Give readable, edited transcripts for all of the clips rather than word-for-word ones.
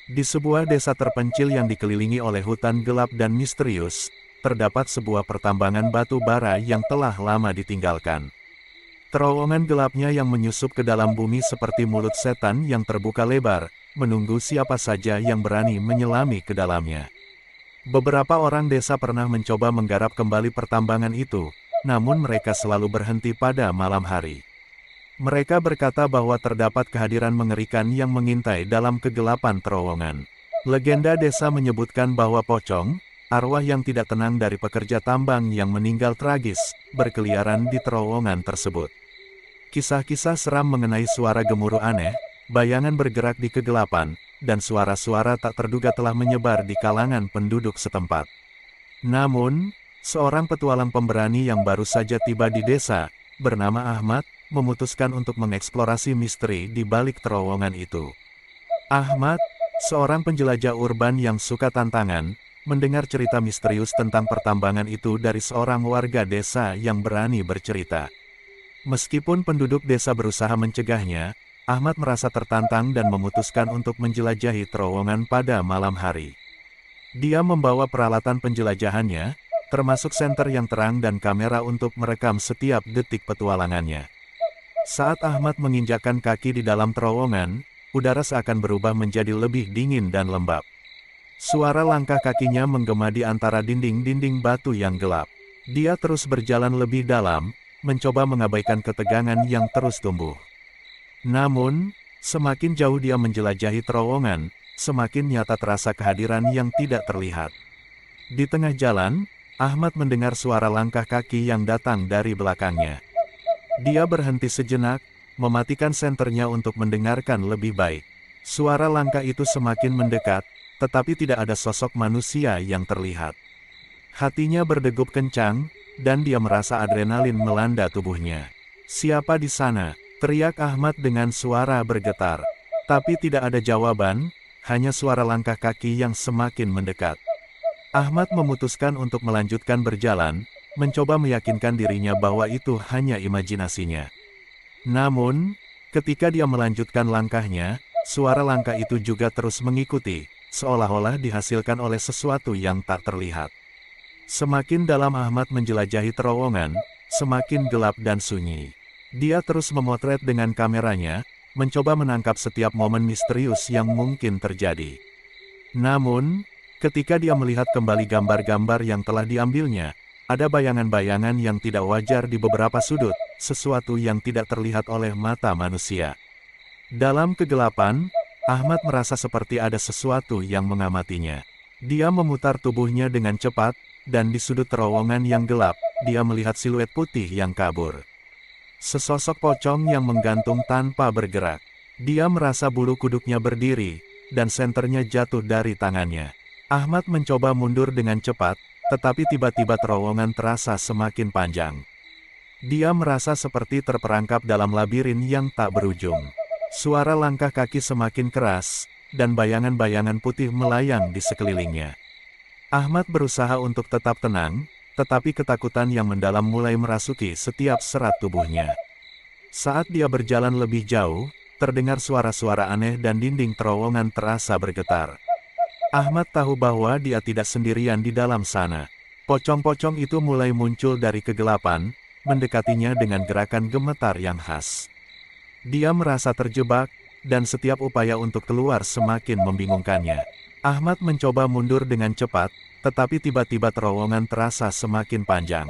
Di sebuah desa terpencil yang dikelilingi oleh hutan gelap dan misterius, terdapat sebuah pertambangan batu bara yang telah lama ditinggalkan. Terowongan gelapnya yang menyusup ke dalam bumi seperti mulut setan yang terbuka lebar, menunggu siapa saja yang berani menyelami ke dalamnya. Beberapa orang desa pernah mencoba menggarap kembali pertambangan itu, namun mereka selalu berhenti pada malam hari. Mereka berkata bahwa terdapat kehadiran mengerikan yang mengintai dalam kegelapan terowongan. Legenda desa menyebutkan bahwa pocong, arwah yang tidak tenang dari pekerja tambang yang meninggal tragis, berkeliaran di terowongan tersebut. Kisah-kisah seram mengenai suara gemuruh aneh, bayangan bergerak di kegelapan, dan suara-suara tak terduga telah menyebar di kalangan penduduk setempat. Namun, seorang petualang pemberani yang baru saja tiba di desa, bernama Ahmad, memutuskan untuk mengeksplorasi misteri di balik terowongan itu. Ahmad, seorang penjelajah urban yang suka tantangan, mendengar cerita misterius tentang pertambangan itu dari seorang warga desa yang berani bercerita. Meskipun penduduk desa berusaha mencegahnya, Ahmad merasa tertantang dan memutuskan untuk menjelajahi terowongan pada malam hari. Dia membawa peralatan penjelajahannya, termasuk senter yang terang dan kamera untuk merekam setiap detik petualangannya. Saat Ahmad menginjakkan kaki di dalam terowongan, udara seakan berubah menjadi lebih dingin dan lembab. Suara langkah kakinya menggema di antara dinding-dinding batu yang gelap. Dia terus berjalan lebih dalam, mencoba mengabaikan ketegangan yang terus tumbuh. Namun, semakin jauh dia menjelajahi terowongan, semakin nyata terasa kehadiran yang tidak terlihat. Di tengah jalan, Ahmad mendengar suara langkah kaki yang datang dari belakangnya. Dia berhenti sejenak, mematikan senternya untuk mendengarkan lebih baik. Suara langkah itu semakin mendekat, tetapi tidak ada sosok manusia yang terlihat. Hatinya berdegup kencang, dan dia merasa adrenalin melanda tubuhnya. "Siapa di sana?" teriak Ahmad dengan suara bergetar. Tapi tidak ada jawaban, hanya suara langkah kaki yang semakin mendekat. Ahmad memutuskan untuk melanjutkan berjalan, mencoba meyakinkan dirinya bahwa itu hanya imajinasinya. Namun, ketika dia melanjutkan langkahnya, suara langkah itu juga terus mengikuti, seolah-olah dihasilkan oleh sesuatu yang tak terlihat. Semakin dalam Ahmad menjelajahi terowongan, semakin gelap dan sunyi. Dia terus memotret dengan kameranya, mencoba menangkap setiap momen misterius yang mungkin terjadi. Namun, ketika dia melihat kembali gambar-gambar yang telah diambilnya, ada bayangan-bayangan yang tidak wajar di beberapa sudut, sesuatu yang tidak terlihat oleh mata manusia. Dalam kegelapan, Ahmad merasa seperti ada sesuatu yang mengamatinya. Dia memutar tubuhnya dengan cepat, dan di sudut terowongan yang gelap, dia melihat siluet putih yang kabur. Sesosok pocong yang menggantung tanpa bergerak. Dia merasa bulu kuduknya berdiri, dan senternya jatuh dari tangannya. Ahmad mencoba mundur dengan cepat, tetapi tiba-tiba terowongan terasa semakin panjang. Dia merasa seperti terperangkap dalam labirin yang tak berujung. Suara langkah kaki semakin keras, dan bayangan-bayangan putih melayang di sekelilingnya. Ahmad berusaha untuk tetap tenang, tetapi ketakutan yang mendalam mulai merasuki setiap serat tubuhnya. Saat dia berjalan lebih jauh, terdengar suara-suara aneh dan dinding terowongan terasa bergetar. Ahmad tahu bahwa dia tidak sendirian di dalam sana. Pocong-pocong itu mulai muncul dari kegelapan, mendekatinya dengan gerakan gemetar yang khas. Dia merasa terjebak, dan setiap upaya untuk keluar semakin membingungkannya. Ahmad mencoba mundur dengan cepat, tetapi tiba-tiba terowongan terasa semakin panjang.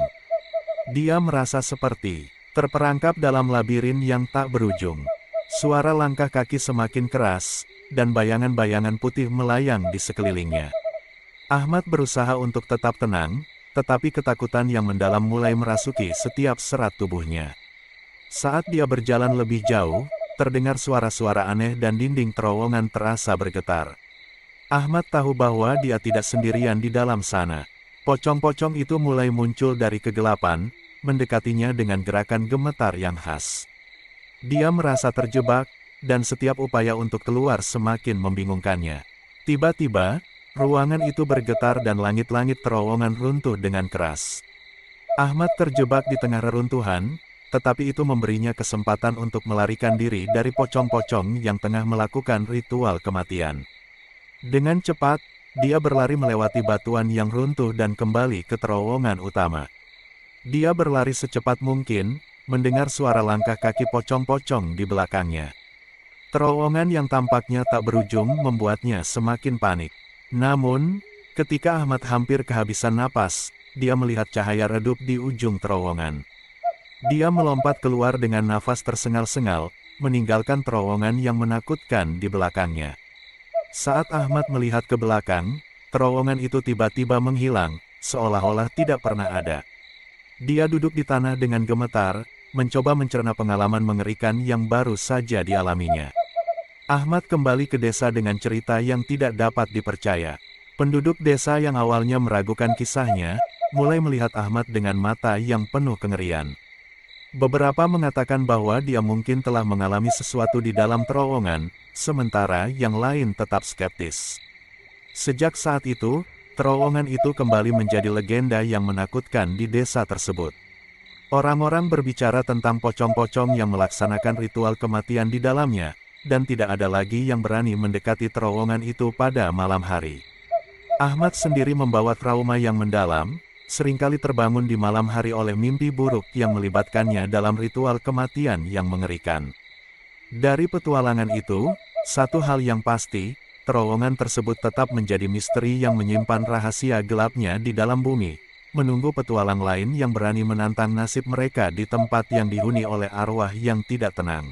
Dia merasa seperti terperangkap dalam labirin yang tak berujung. Suara langkah kaki semakin keras, dan bayangan-bayangan putih melayang di sekelilingnya. Ahmad berusaha untuk tetap tenang, tetapi ketakutan yang mendalam mulai merasuki setiap serat tubuhnya. Saat dia berjalan lebih jauh, terdengar suara-suara aneh dan dinding terowongan terasa bergetar. Ahmad tahu bahwa dia tidak sendirian di dalam sana. Pocong-pocong itu mulai muncul dari kegelapan, mendekatinya dengan gerakan gemetar yang khas. Dia merasa terjebak, dan setiap upaya untuk keluar semakin membingungkannya. Tiba-tiba, ruangan itu bergetar dan langit-langit terowongan runtuh dengan keras. Ahmad terjebak di tengah reruntuhan, tetapi itu memberinya kesempatan untuk melarikan diri dari pocong-pocong yang tengah melakukan ritual kematian. Dengan cepat, dia berlari melewati batuan yang runtuh dan kembali ke terowongan utama. Dia berlari secepat mungkin, mendengar suara langkah kaki pocong-pocong di belakangnya. Terowongan yang tampaknya tak berujung membuatnya semakin panik. Namun, ketika Ahmad hampir kehabisan napas, dia melihat cahaya redup di ujung terowongan. Dia melompat keluar dengan nafas tersengal-sengal, meninggalkan terowongan yang menakutkan di belakangnya. Saat Ahmad melihat ke belakang, terowongan itu tiba-tiba menghilang, seolah-olah tidak pernah ada. Dia duduk di tanah dengan gemetar, mencoba mencerna pengalaman mengerikan yang baru saja dialaminya. Ahmad kembali ke desa dengan cerita yang tidak dapat dipercaya. Penduduk desa yang awalnya meragukan kisahnya, mulai melihat Ahmad dengan mata yang penuh kengerian. Beberapa mengatakan bahwa dia mungkin telah mengalami sesuatu di dalam terowongan, sementara yang lain tetap skeptis. Sejak saat itu, terowongan itu kembali menjadi legenda yang menakutkan di desa tersebut. Orang-orang berbicara tentang pocong-pocong yang melaksanakan ritual kematian di dalamnya, dan tidak ada lagi yang berani mendekati terowongan itu pada malam hari. Ahmad sendiri membawa trauma yang mendalam, seringkali terbangun di malam hari oleh mimpi buruk yang melibatkannya dalam ritual kematian yang mengerikan. Dari petualangan itu, satu hal yang pasti, terowongan tersebut tetap menjadi misteri yang menyimpan rahasia gelapnya di dalam bumi, menunggu petualang lain yang berani menantang nasib mereka di tempat yang dihuni oleh arwah yang tidak tenang.